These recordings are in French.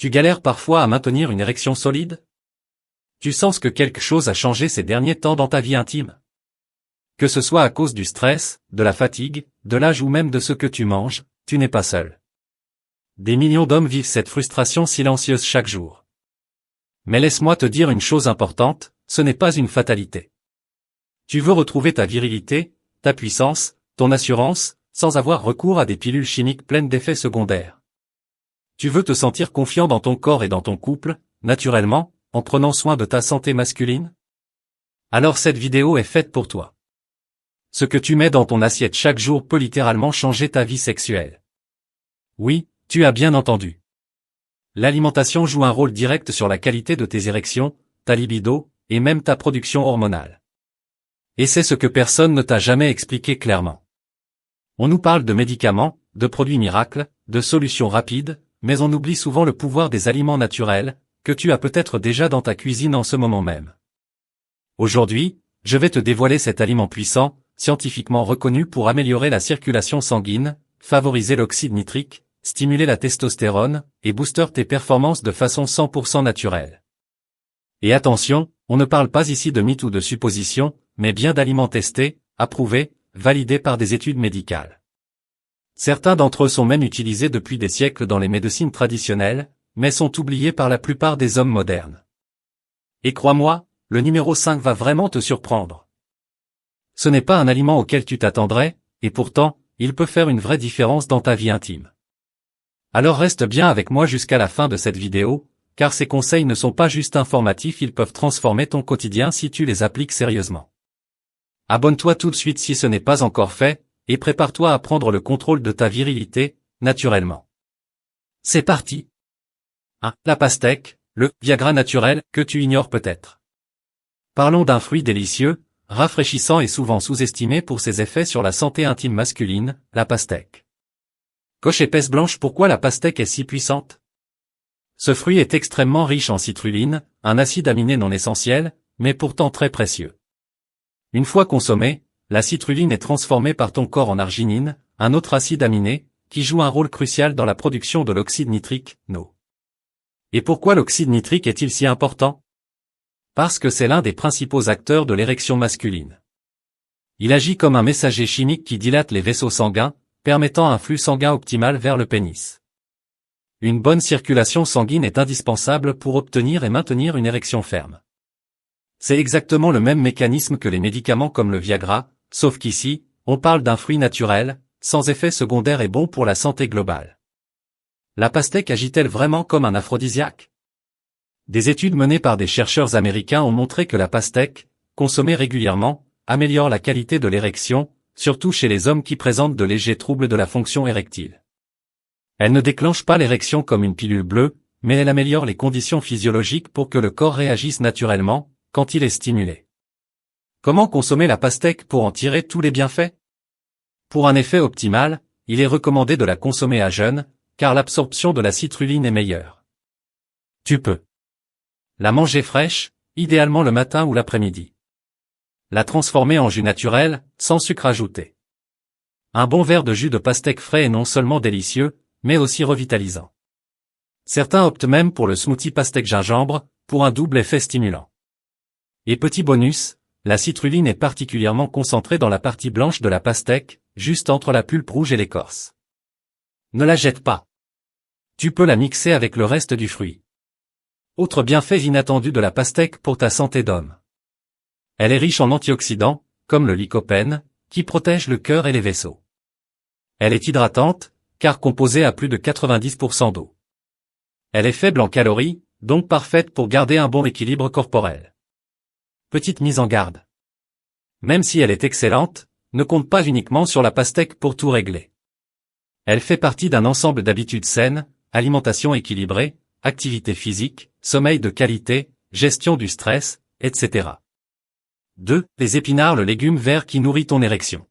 Tu galères parfois à maintenir une érection solide? Tu sens que quelque chose a changé ces derniers temps dans ta vie intime? Que ce soit à cause du stress, de la fatigue, de l'âge ou même de ce que tu manges, tu n'es pas seul. Des millions d'hommes vivent cette frustration silencieuse chaque jour. Mais laisse-moi te dire une chose importante, ce n'est pas une fatalité. Tu veux retrouver ta virilité, ta puissance, ton assurance, sans avoir recours à des pilules chimiques pleines d'effets secondaires. Tu veux te sentir confiant dans ton corps et dans ton couple, naturellement, en prenant soin de ta santé masculine? Alors cette vidéo est faite pour toi. Ce que tu mets dans ton assiette chaque jour peut littéralement changer ta vie sexuelle. Oui, tu as bien entendu. L'alimentation joue un rôle direct sur la qualité de tes érections, ta libido, et même ta production hormonale. Et c'est ce que personne ne t'a jamais expliqué clairement. On nous parle de médicaments, de produits miracles, de solutions rapides, mais on oublie souvent le pouvoir des aliments naturels, que tu as peut-être déjà dans ta cuisine en ce moment même. Aujourd'hui, je vais te dévoiler cet aliment puissant, scientifiquement reconnu pour améliorer la circulation sanguine, favoriser l'oxyde nitrique, stimuler la testostérone, et booster tes performances de façon 100% naturelle. Et attention, on ne parle pas ici de mythes ou de suppositions, mais bien d'aliments testés, approuvés, validés par des études médicales. Certains d'entre eux sont même utilisés depuis des siècles dans les médecines traditionnelles, mais sont oubliés par la plupart des hommes modernes. Et crois-moi, le numéro 5 va vraiment te surprendre. Ce n'est pas un aliment auquel tu t'attendrais, et pourtant, il peut faire une vraie différence dans ta vie intime. Alors reste bien avec moi jusqu'à la fin de cette vidéo, car ces conseils ne sont pas juste informatifs, ils peuvent transformer ton quotidien si tu les appliques sérieusement. Abonne-toi tout de suite si ce n'est pas encore fait, et prépare-toi à prendre le contrôle de ta virilité, naturellement. C'est parti. 1. La pastèque, le Viagra naturel que tu ignores peut-être. Parlons d'un fruit délicieux, rafraîchissant et souvent sous-estimé pour ses effets sur la santé intime masculine, la pastèque. Coche épaisse blanche, pourquoi la pastèque est si puissante? Ce fruit est extrêmement riche en citrulline, un acide aminé non essentiel, mais pourtant très précieux. Une fois consommée, la citrulline est transformée par ton corps en arginine, un autre acide aminé, qui joue un rôle crucial dans la production de l'oxyde nitrique, NO. Et pourquoi l'oxyde nitrique est-il si important? Parce que c'est l'un des principaux acteurs de l'érection masculine. Il agit comme un messager chimique qui dilate les vaisseaux sanguins, permettant un flux sanguin optimal vers le pénis. Une bonne circulation sanguine est indispensable pour obtenir et maintenir une érection ferme. C'est exactement le même mécanisme que les médicaments comme le Viagra, sauf qu'ici, on parle d'un fruit naturel, sans effet secondaire et bon pour la santé globale. La pastèque agit-elle vraiment comme un aphrodisiaque? Des études menées par des chercheurs américains ont montré que la pastèque, consommée régulièrement, améliore la qualité de l'érection, surtout chez les hommes qui présentent de légers troubles de la fonction érectile. Elle ne déclenche pas l'érection comme une pilule bleue, mais elle améliore les conditions physiologiques pour que le corps réagisse naturellement, quand il est stimulé. Comment consommer la pastèque pour en tirer tous les bienfaits? Pour un effet optimal, il est recommandé de la consommer à jeûne, car l'absorption de la citrulline est meilleure. Tu peux la manger fraîche, idéalement le matin ou l'après-midi. La transformer en jus naturel, sans sucre ajouté. Un bon verre de jus de pastèque frais est non seulement délicieux, mais aussi revitalisant. Certains optent même pour le smoothie pastèque gingembre, pour un double effet stimulant. Et petit bonus, la citrulline est particulièrement concentrée dans la partie blanche de la pastèque, juste entre la pulpe rouge et l'écorce. Ne la jette pas. Tu peux la mixer avec le reste du fruit. Autre bienfait inattendu de la pastèque pour ta santé d'homme. Elle est riche en antioxydants, comme le lycopène, qui protège le cœur et les vaisseaux. Elle est hydratante, car composée à plus de 90% d'eau. Elle est faible en calories, donc parfaite pour garder un bon équilibre corporel. Petite mise en garde. Même si elle est excellente, ne compte pas uniquement sur la pastèque pour tout régler. Elle fait partie d'un ensemble d'habitudes saines, alimentation équilibrée, activité physique, sommeil de qualité, gestion du stress, etc. 2. Les épinards, le légume vert qui nourrit ton érection.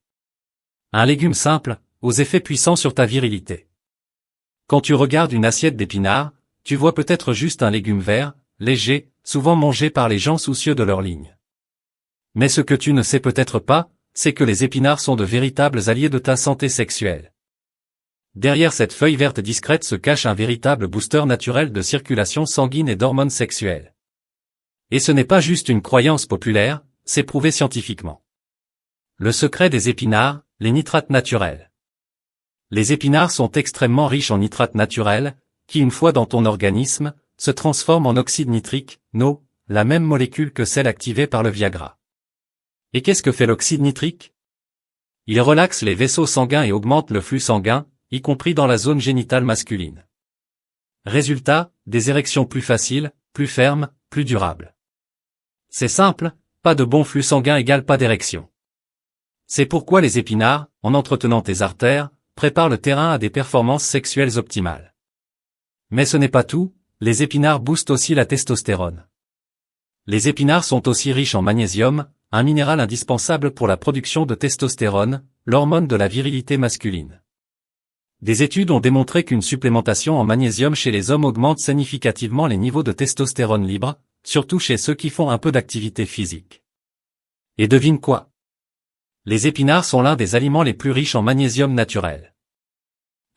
Un légume simple, aux effets puissants sur ta virilité. Quand tu regardes une assiette d'épinards, tu vois peut-être juste un légume vert, léger, souvent mangé par les gens soucieux de leur ligne. Mais ce que tu ne sais peut-être pas, c'est que les épinards sont de véritables alliés de ta santé sexuelle. Derrière cette feuille verte discrète se cache un véritable booster naturel de circulation sanguine et d'hormones sexuelles. Et ce n'est pas juste une croyance populaire, c'est prouvé scientifiquement. Le secret des épinards, les nitrates naturels. Les épinards sont extrêmement riches en nitrates naturels, qui une fois dans ton organisme, se transforment en oxyde nitrique, NO, la même molécule que celle activée par le Viagra. Et qu'est-ce que fait l'oxyde nitrique? Il relaxe les vaisseaux sanguins et augmente le flux sanguin, y compris dans la zone génitale masculine. Résultat, des érections plus faciles, plus fermes, plus durables. C'est simple, pas de bon flux sanguin égale pas d'érection. C'est pourquoi les épinards, en entretenant tes artères, préparent le terrain à des performances sexuelles optimales. Mais ce n'est pas tout, les épinards boostent aussi la testostérone. Les épinards sont aussi riches en magnésium, un minéral indispensable pour la production de testostérone, l'hormone de la virilité masculine. Des études ont démontré qu'une supplémentation en magnésium chez les hommes augmente significativement les niveaux de testostérone libre, surtout chez ceux qui font un peu d'activité physique. Et devine quoi? Les épinards sont l'un des aliments les plus riches en magnésium naturel.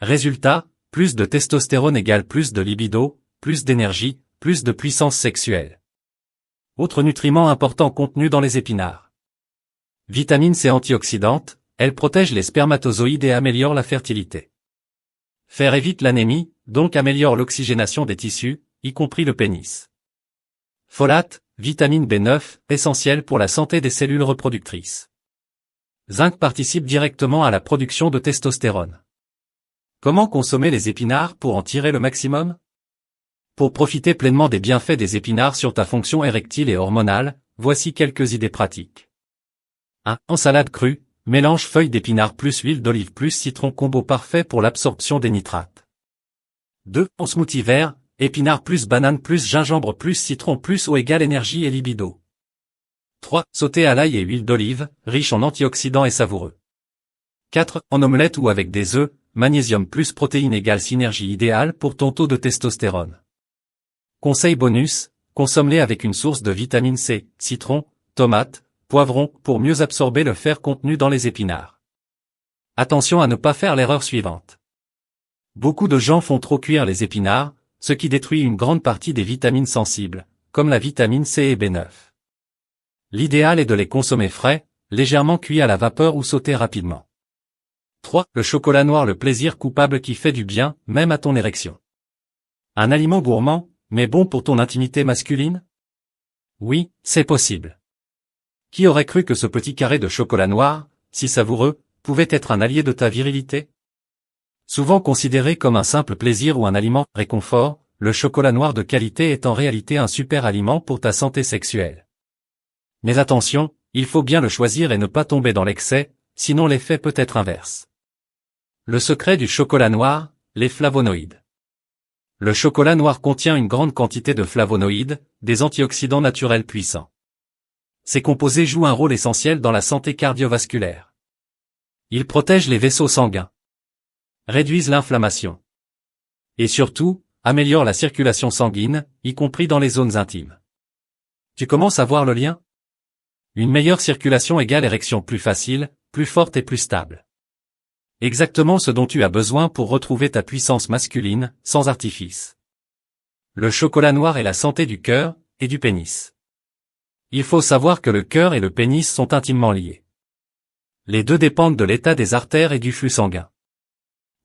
Résultat, plus de testostérone égale plus de libido, plus d'énergie, plus de puissance sexuelle. Autre nutriment important contenu dans les épinards. Vitamine C antioxydante, elle protège les spermatozoïdes et améliore la fertilité. Fer évite l'anémie, donc améliore l'oxygénation des tissus, y compris le pénis. Folate, vitamine B9, essentielle pour la santé des cellules reproductrices. Zinc participe directement à la production de testostérone. Comment consommer les épinards pour en tirer le maximum? Pour profiter pleinement des bienfaits des épinards sur ta fonction érectile et hormonale, voici quelques idées pratiques. 1. En salade crue, mélange feuilles d'épinards plus huile d'olive plus citron, combo parfait pour l'absorption des nitrates. 2. En smoothie vert, épinards plus banane plus gingembre plus citron plus eau égale énergie et libido. 3. Sauté à l'ail et huile d'olive, riche en antioxydants et savoureux. 4. En omelette ou avec des œufs, magnésium plus protéines égale synergie idéale pour ton taux de testostérone. Conseil bonus, consomme-les avec une source de vitamine C, citron, tomate, poivron, pour mieux absorber le fer contenu dans les épinards. Attention à ne pas faire l'erreur suivante. Beaucoup de gens font trop cuire les épinards, ce qui détruit une grande partie des vitamines sensibles, comme la vitamine C et B9. L'idéal est de les consommer frais, légèrement cuits à la vapeur ou sautés rapidement. 3. Le chocolat noir, le plaisir coupable qui fait du bien, même à ton érection. Un aliment gourmand, mais bon pour ton intimité masculine? Oui, c'est possible. Qui aurait cru que ce petit carré de chocolat noir, si savoureux, pouvait être un allié de ta virilité? Souvent considéré comme un simple plaisir ou un aliment réconfort, le chocolat noir de qualité est en réalité un super aliment pour ta santé sexuelle. Mais attention, il faut bien le choisir et ne pas tomber dans l'excès, sinon l'effet peut être inverse. Le secret du chocolat noir, les flavonoïdes. Le chocolat noir contient une grande quantité de flavonoïdes, des antioxydants naturels puissants. Ces composés jouent un rôle essentiel dans la santé cardiovasculaire. Ils protègent les vaisseaux sanguins, réduisent l'inflammation et surtout, améliorent la circulation sanguine, y compris dans les zones intimes. Tu commences à voir le lien? Une meilleure circulation égale érection plus facile, plus forte et plus stable. Exactement ce dont tu as besoin pour retrouver ta puissance masculine, sans artifice. Le chocolat noir est la santé du cœur et du pénis. Il faut savoir que le cœur et le pénis sont intimement liés. Les deux dépendent de l'état des artères et du flux sanguin.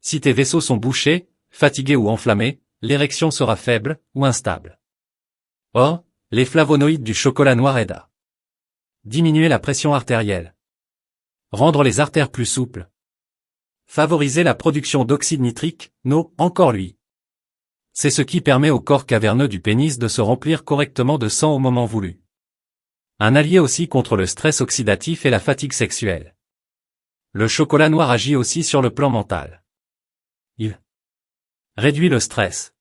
Si tes vaisseaux sont bouchés, fatigués ou enflammés, l'érection sera faible ou instable. Or, les flavonoïdes du chocolat noir aident à diminuer la pression artérielle, rendre les artères plus souples, favoriser la production d'oxyde nitrique, NO, encore lui. C'est ce qui permet au corps caverneux du pénis de se remplir correctement de sang au moment voulu. Un allié aussi contre le stress oxydatif et la fatigue sexuelle. Le chocolat noir agit aussi sur le plan mental. Il réduit le stress,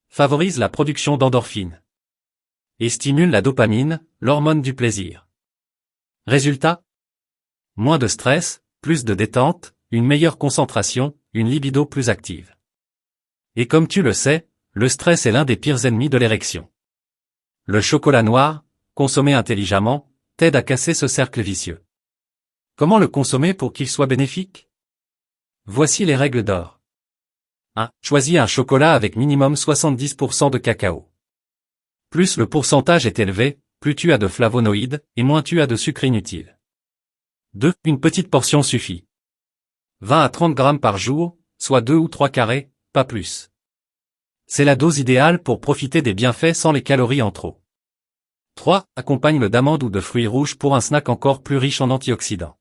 favorise la production d'endorphines et stimule la dopamine, l'hormone du plaisir. Résultat? Moins de stress, plus de détente, une meilleure concentration, une libido plus active. Et comme tu le sais, le stress est l'un des pires ennemis de l'érection. Le chocolat noir, consommé intelligemment, t'aide à casser ce cercle vicieux. Comment le consommer pour qu'il soit bénéfique? Voici les règles d'or. 1. Choisis un chocolat avec minimum 70% de cacao. Plus le pourcentage est élevé, plus tu as de flavonoïdes, et moins tu as de sucre inutile. 2. Une petite portion suffit. 20 à 30 grammes par jour, soit 2 ou 3 carrés, pas plus. C'est la dose idéale pour profiter des bienfaits sans les calories en trop. 3. Accompagne-le d'amandes ou de fruits rouges pour un snack encore plus riche en antioxydants.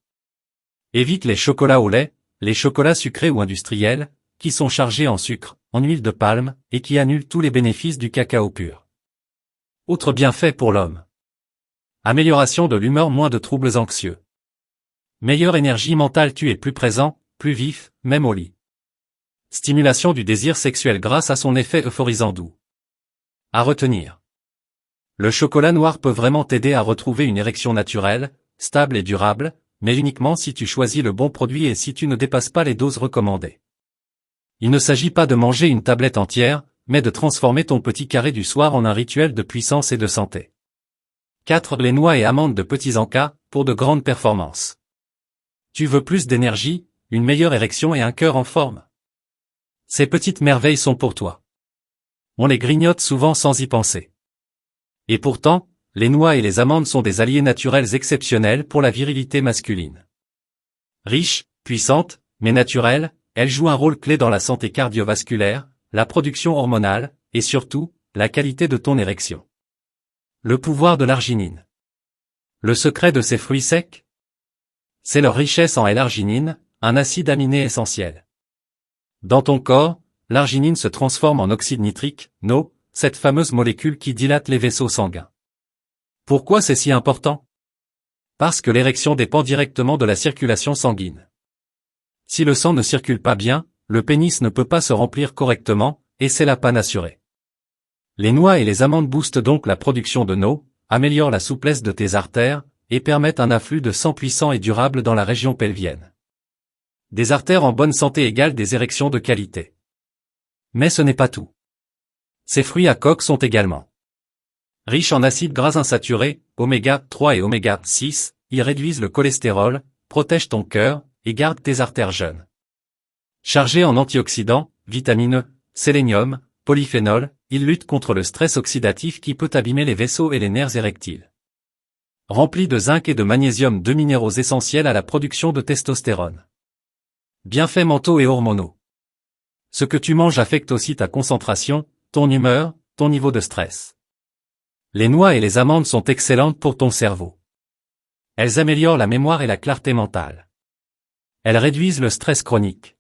Évite les chocolats au lait, les chocolats sucrés ou industriels, qui sont chargés en sucre, en huile de palme, et qui annulent tous les bénéfices du cacao pur. Autre bienfait pour l'homme. Amélioration de l'humeur, moins de troubles anxieux. Meilleure énergie mentale, tu es plus présent, plus vif, même au lit. Stimulation du désir sexuel grâce à son effet euphorisant doux. À retenir. Le chocolat noir peut vraiment t'aider à retrouver une érection naturelle, stable et durable, mais uniquement si tu choisis le bon produit et si tu ne dépasses pas les doses recommandées. Il ne s'agit pas de manger une tablette entière, mais de transformer ton petit carré du soir en un rituel de puissance et de santé. 4. Les noix et amandes de petits encas, pour de grandes performances. Tu veux plus d'énergie, une meilleure érection et un cœur en forme? Ces petites merveilles sont pour toi. On les grignote souvent sans y penser. Et pourtant, les noix et les amandes sont des alliés naturels exceptionnels pour la virilité masculine. Riches, puissantes, mais naturelles, elles jouent un rôle clé dans la santé cardiovasculaire, la production hormonale, et surtout, la qualité de ton érection. Le pouvoir de l'arginine. Le secret de ces fruits secs? C'est leur richesse en L-arginine, un acide aminé essentiel. Dans ton corps, l'arginine se transforme en oxyde nitrique, NO, cette fameuse molécule qui dilate les vaisseaux sanguins. Pourquoi c'est si important? Parce que l'érection dépend directement de la circulation sanguine. Si le sang ne circule pas bien, le pénis ne peut pas se remplir correctement, et c'est la panne assurée. Les noix et les amandes boostent donc la production de NO, améliorent la souplesse de tes artères, et permettent un afflux de sang puissant et durable dans la région pelvienne. Des artères en bonne santé égale des érections de qualité. Mais ce n'est pas tout. Ces fruits à coque sont également riches en acides gras insaturés, oméga 3 et oméga 6, ils réduisent le cholestérol, protègent ton cœur, et gardent tes artères jeunes. Chargés en antioxydants, vitamine E, sélénium, polyphénol, ils luttent contre le stress oxydatif qui peut abîmer les vaisseaux et les nerfs érectiles. Remplis de zinc et de magnésium, deux minéraux essentiels à la production de testostérone. Bienfaits mentaux et hormonaux. Ce que tu manges affecte aussi ta concentration, ton humeur, ton niveau de stress. Les noix et les amandes sont excellentes pour ton cerveau. Elles améliorent la mémoire et la clarté mentale. Elles réduisent le stress chronique.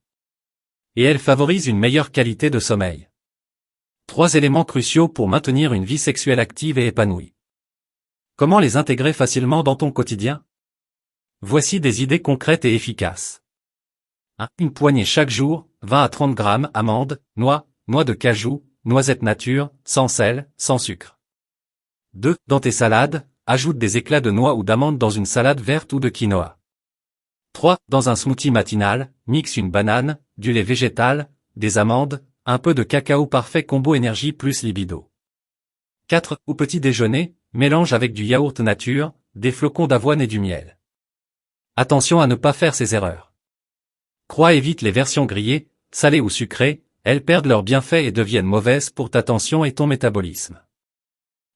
Et elles favorisent une meilleure qualité de sommeil. 3 éléments cruciaux pour maintenir une vie sexuelle active et épanouie. Comment les intégrer facilement dans ton quotidien? Voici des idées concrètes et efficaces. 1. Une poignée chaque jour, 20 à 30 grammes, amandes, noix, noix de cajou, noisettes nature, sans sel, sans sucre. 2. Dans tes salades, ajoute des éclats de noix ou d'amandes dans une salade verte ou de quinoa. 3. Dans un smoothie matinal, mixe une banane, du lait végétal, des amandes, un peu de cacao, parfait combo énergie plus libido. 4. Au petit déjeuner, mélange avec du yaourt nature, des flocons d'avoine et du miel. Attention à ne pas faire ces erreurs. Crois évite les versions grillées, salées ou sucrées, elles perdent leurs bienfaits et deviennent mauvaises pour ta tension et ton métabolisme.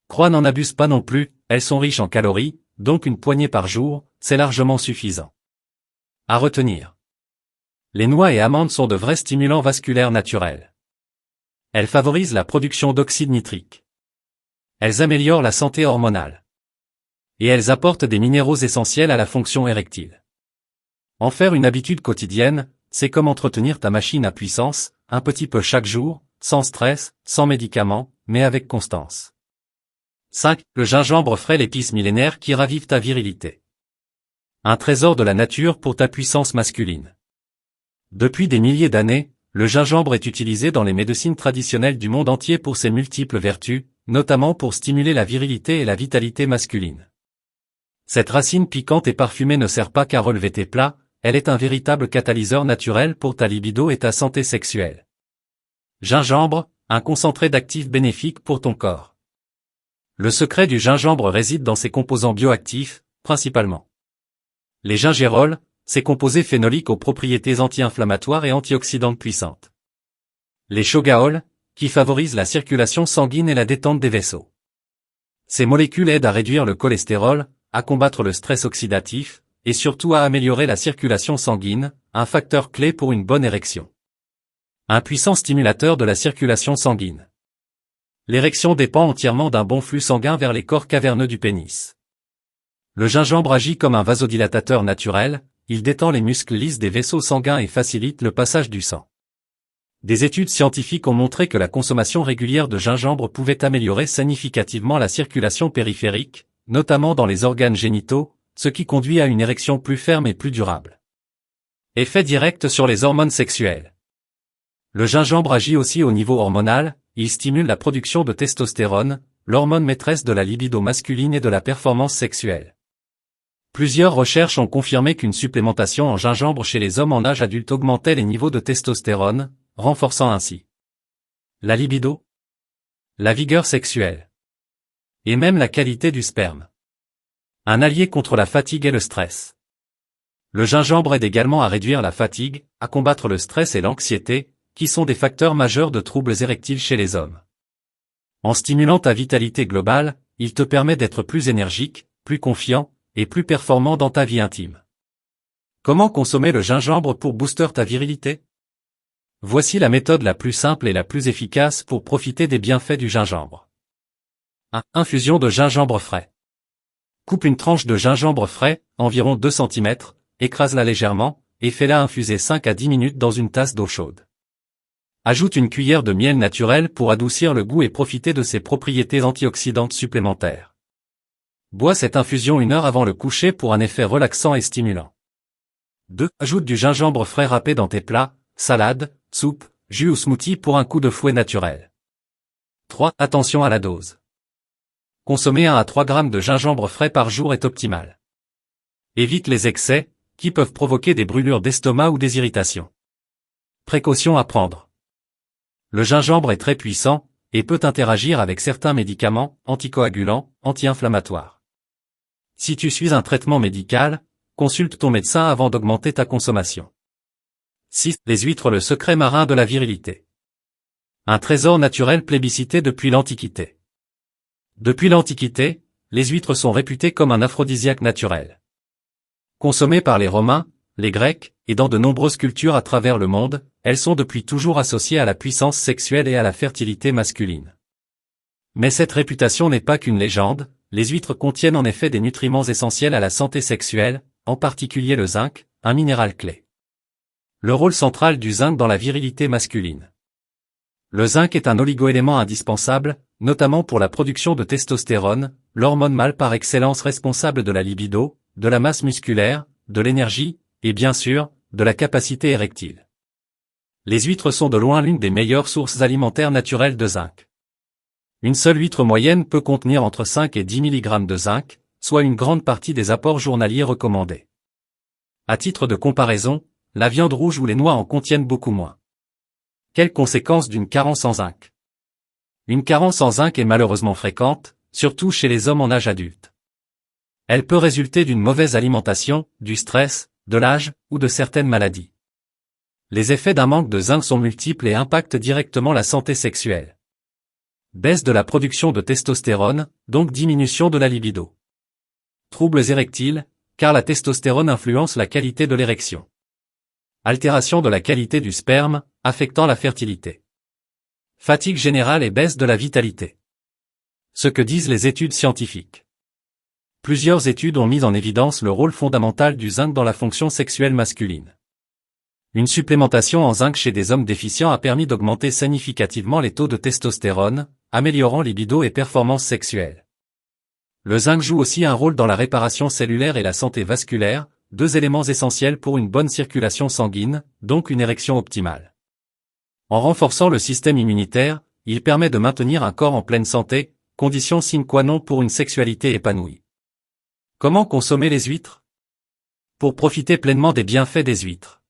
Crois n'en abuse pas non plus, elles sont riches en calories, donc une poignée par jour, c'est largement suffisant. À retenir. Les noix et amandes sont de vrais stimulants vasculaires naturels. Elles favorisent la production d'oxyde nitrique. Elles améliorent la santé hormonale. Et elles apportent des minéraux essentiels à la fonction érectile. En faire une habitude quotidienne, c'est comme entretenir ta machine à puissance, un petit peu chaque jour, sans stress, sans médicaments, mais avec constance. 5. Le gingembre frais, l'épice millénaire qui ravive ta virilité. Un trésor de la nature pour ta puissance masculine. Depuis des milliers d'années, le gingembre est utilisé dans les médecines traditionnelles du monde entier pour ses multiples vertus, notamment pour stimuler la virilité et la vitalité masculine. Cette racine piquante et parfumée ne sert pas qu'à relever tes plats, elle est un véritable catalyseur naturel pour ta libido et ta santé sexuelle. Gingembre, un concentré d'actifs bénéfiques pour ton corps. Le secret du gingembre réside dans ses composants bioactifs, principalement les gingérols, ces composés phénoliques aux propriétés anti-inflammatoires et antioxydantes puissantes. Les shogaols, qui favorisent la circulation sanguine et la détente des vaisseaux. Ces molécules aident à réduire le cholestérol, à combattre le stress oxydatif, et surtout à améliorer la circulation sanguine, un facteur clé pour une bonne érection. Un puissant stimulateur de la circulation sanguine. L'érection dépend entièrement d'un bon flux sanguin vers les corps caverneux du pénis. Le gingembre agit comme un vasodilatateur naturel, il détend les muscles lisses des vaisseaux sanguins et facilite le passage du sang. Des études scientifiques ont montré que la consommation régulière de gingembre pouvait améliorer significativement la circulation périphérique, notamment dans les organes génitaux, ce qui conduit à une érection plus ferme et plus durable. Effet direct sur les hormones sexuelles. Le gingembre agit aussi au niveau hormonal, il stimule la production de testostérone, l'hormone maîtresse de la libido masculine et de la performance sexuelle. Plusieurs recherches ont confirmé qu'une supplémentation en gingembre chez les hommes en âge adulte augmentait les niveaux de testostérone, renforçant ainsi la libido, la vigueur sexuelle, et même la qualité du sperme. Un allié contre la fatigue et le stress. Le gingembre aide également à réduire la fatigue, à combattre le stress et l'anxiété, qui sont des facteurs majeurs de troubles érectiles chez les hommes. En stimulant ta vitalité globale, il te permet d'être plus énergique, plus confiant, et plus performant dans ta vie intime. Comment consommer le gingembre pour booster ta virilité? Voici la méthode la plus simple et la plus efficace pour profiter des bienfaits du gingembre. 1. Infusion de gingembre frais. Coupe une tranche de gingembre frais, environ 2 cm, écrase-la légèrement, et fais-la infuser 5 à 10 minutes dans une tasse d'eau chaude. Ajoute une cuillère de miel naturel pour adoucir le goût et profiter de ses propriétés antioxydantes supplémentaires. Bois cette infusion 1 heure avant le coucher pour un effet relaxant et stimulant. 2. Ajoute du gingembre frais râpé dans tes plats, salades, soupes, jus ou smoothies pour un coup de fouet naturel. 3. Attention à la dose. Consommer 1 à 3 grammes de gingembre frais par jour est optimal. Évite les excès, qui peuvent provoquer des brûlures d'estomac ou des irritations. Précautions à prendre. Le gingembre est très puissant, et peut interagir avec certains médicaments, anticoagulants, anti-inflammatoires. Si tu suis un traitement médical, consulte ton médecin avant d'augmenter ta consommation. 6. Les huîtres, le secret marin de la virilité. Un trésor naturel plébiscité depuis l'Antiquité. Depuis l'Antiquité, les huîtres sont réputées comme un aphrodisiaque naturel. Consommées par les Romains, les Grecs, et dans de nombreuses cultures à travers le monde, elles sont depuis toujours associées à la puissance sexuelle et à la fertilité masculine. Mais cette réputation n'est pas qu'une légende, les huîtres contiennent en effet des nutriments essentiels à la santé sexuelle, en particulier le zinc, un minéral clé. Le rôle central du zinc dans la virilité masculine. Le zinc est un oligoélément indispensable, notamment pour la production de testostérone, l'hormone mâle par excellence responsable de la libido, de la masse musculaire, de l'énergie, et bien sûr, de la capacité érectile. Les huîtres sont de loin l'une des meilleures sources alimentaires naturelles de zinc. Une seule huître moyenne peut contenir entre 5 et 10 mg de zinc, soit une grande partie des apports journaliers recommandés. À titre de comparaison, la viande rouge ou les noix en contiennent beaucoup moins. Quelles conséquences d'une carence en zinc? Une carence en zinc est malheureusement fréquente, surtout chez les hommes en âge adulte. Elle peut résulter d'une mauvaise alimentation, du stress, de l'âge, ou de certaines maladies. Les effets d'un manque de zinc sont multiples et impactent directement la santé sexuelle. Baisse de la production de testostérone, donc diminution de la libido. Troubles érectiles, car la testostérone influence la qualité de l'érection. Altération de la qualité du sperme, affectant la fertilité. Fatigue générale et baisse de la vitalité. Ce que disent les études scientifiques. Plusieurs études ont mis en évidence le rôle fondamental du zinc dans la fonction sexuelle masculine. Une supplémentation en zinc chez des hommes déficients a permis d'augmenter significativement les taux de testostérone, améliorant libido et performance sexuelle. Le zinc joue aussi un rôle dans la réparation cellulaire et la santé vasculaire, 2 éléments essentiels pour une bonne circulation sanguine, donc une érection optimale. En renforçant le système immunitaire, il permet de maintenir un corps en pleine santé, condition sine qua non pour une sexualité épanouie. Comment consommer les huîtres? Pour profiter pleinement des bienfaits des huîtres.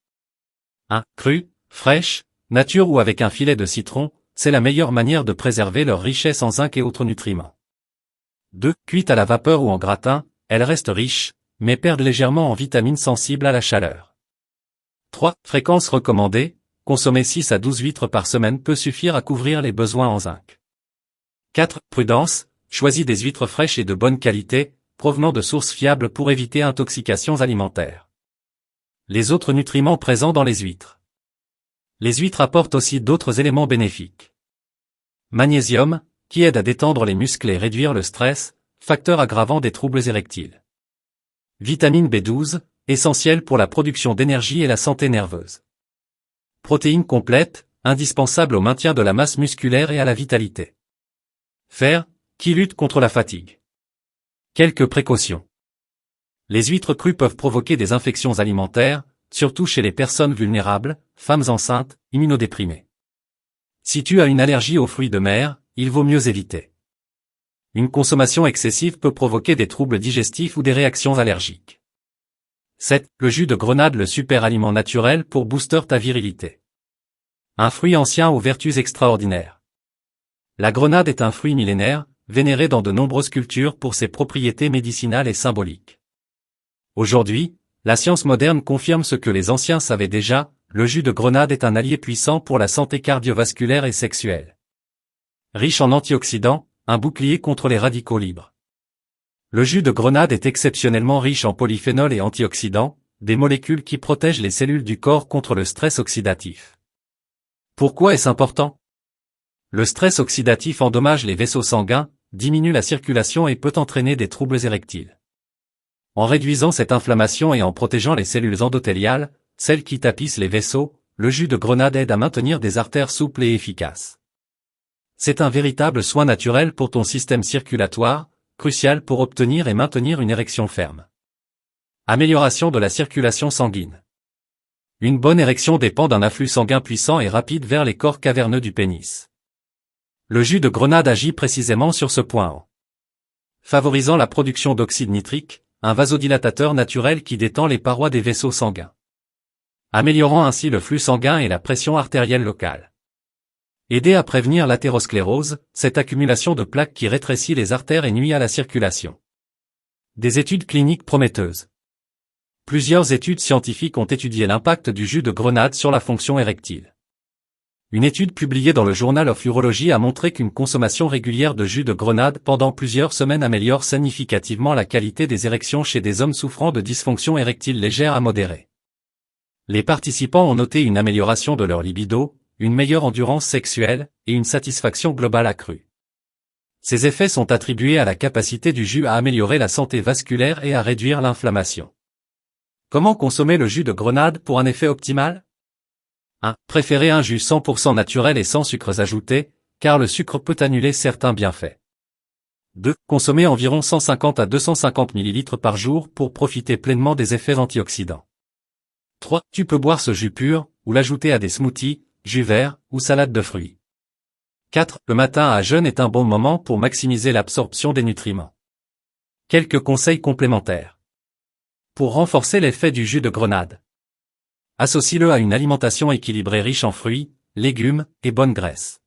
1. Crues, fraîches, nature ou avec un filet de citron, c'est la meilleure manière de préserver leur richesse en zinc et autres nutriments. 2. Cuites à la vapeur ou en gratin, elles restent riches, mais perdent légèrement en vitamines sensibles à la chaleur. 3. Fréquence recommandée, consommer 6 à 12 huîtres par semaine peut suffire à couvrir les besoins en zinc. 4. Prudence, choisis des huîtres fraîches et de bonne qualité, provenant de sources fiables pour éviter intoxications alimentaires. Les autres nutriments présents dans les huîtres. Les huîtres apportent aussi d'autres éléments bénéfiques. Magnésium, qui aide à détendre les muscles et réduire le stress, facteur aggravant des troubles érectiles. Vitamine B12, essentielle pour la production d'énergie et la santé nerveuse. Protéines complètes, indispensables au maintien de la masse musculaire et à la vitalité. Fer, qui lutte contre la fatigue. Quelques précautions. Les huîtres crues peuvent provoquer des infections alimentaires, surtout chez les personnes vulnérables, femmes enceintes, immunodéprimées. Si tu as une allergie aux fruits de mer, il vaut mieux éviter. Une consommation excessive peut provoquer des troubles digestifs ou des réactions allergiques. 7. Le jus de grenade, le super aliment naturel pour booster ta virilité. Un fruit ancien aux vertus extraordinaires. La grenade est un fruit millénaire, vénéré dans de nombreuses cultures pour ses propriétés médicinales et symboliques. Aujourd'hui, la science moderne confirme ce que les anciens savaient déjà, le jus de grenade est un allié puissant pour la santé cardiovasculaire et sexuelle. Riche en antioxydants, un bouclier contre les radicaux libres. Le jus de grenade est exceptionnellement riche en polyphénols et antioxydants, des molécules qui protègent les cellules du corps contre le stress oxydatif. Pourquoi est-ce important ? Le stress oxydatif endommage les vaisseaux sanguins, diminue la circulation et peut entraîner des troubles érectiles. En réduisant cette inflammation et en protégeant les cellules endothéliales, celles qui tapissent les vaisseaux, le jus de grenade aide à maintenir des artères souples et efficaces. C'est un véritable soin naturel pour ton système circulatoire, crucial pour obtenir et maintenir une érection ferme. Amélioration de la circulation sanguine. Une bonne érection dépend d'un afflux sanguin puissant et rapide vers les corps caverneux du pénis. Le jus de grenade agit précisément sur ce point en favorisant la production d'oxyde nitrique, un vasodilatateur naturel qui détend les parois des vaisseaux sanguins. Améliorant ainsi le flux sanguin et la pression artérielle locale. Aider à prévenir l'athérosclérose, cette accumulation de plaques qui rétrécit les artères et nuit à la circulation. Des études cliniques prometteuses. Plusieurs études scientifiques ont étudié l'impact du jus de grenade sur la fonction érectile. Une étude publiée dans le Journal of Urology a montré qu'une consommation régulière de jus de grenade pendant plusieurs semaines améliore significativement la qualité des érections chez des hommes souffrant de dysfonction érectile légère à modérée. Les participants ont noté une amélioration de leur libido, une meilleure endurance sexuelle, et une satisfaction globale accrue. Ces effets sont attribués à la capacité du jus à améliorer la santé vasculaire et à réduire l'inflammation. Comment consommer le jus de grenade pour un effet optimal ? 1. Préférez un jus 100% naturel et sans sucres ajoutés, car le sucre peut annuler certains bienfaits. 2. Consommez environ 150 à 250 ml par jour pour profiter pleinement des effets antioxydants. 3. Tu peux boire ce jus pur, ou l'ajouter à des smoothies, jus verts, ou salades de fruits. 4. Le matin à jeûne est un bon moment pour maximiser l'absorption des nutriments. Quelques conseils complémentaires. Pour renforcer l'effet du jus de grenade. Associe-le à une alimentation équilibrée riche en fruits, légumes et bonne graisse.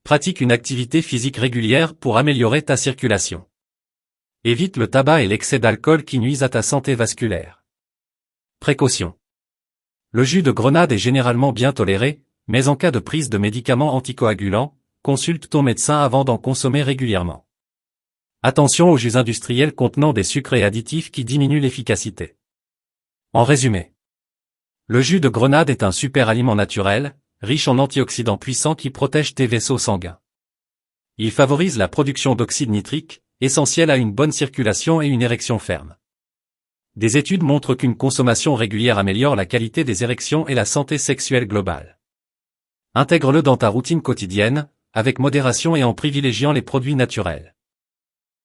Pratique une activité physique régulière pour améliorer ta circulation. Évite le tabac et l'excès d'alcool qui nuisent à ta santé vasculaire. Précaution. Le jus de grenade est généralement bien toléré, mais en cas de prise de médicaments anticoagulants, consulte ton médecin avant d'en consommer régulièrement. Attention aux jus industriels contenant des sucres et additifs qui diminuent l'efficacité. En résumé, le jus de grenade est un super aliment naturel, riche en antioxydants puissants qui protègent tes vaisseaux sanguins. Il favorise la production d'oxyde nitrique, essentiel à une bonne circulation et une érection ferme. Des études montrent qu'une consommation régulière améliore la qualité des érections et la santé sexuelle globale. Intègre-le dans ta routine quotidienne, avec modération et en privilégiant les produits naturels.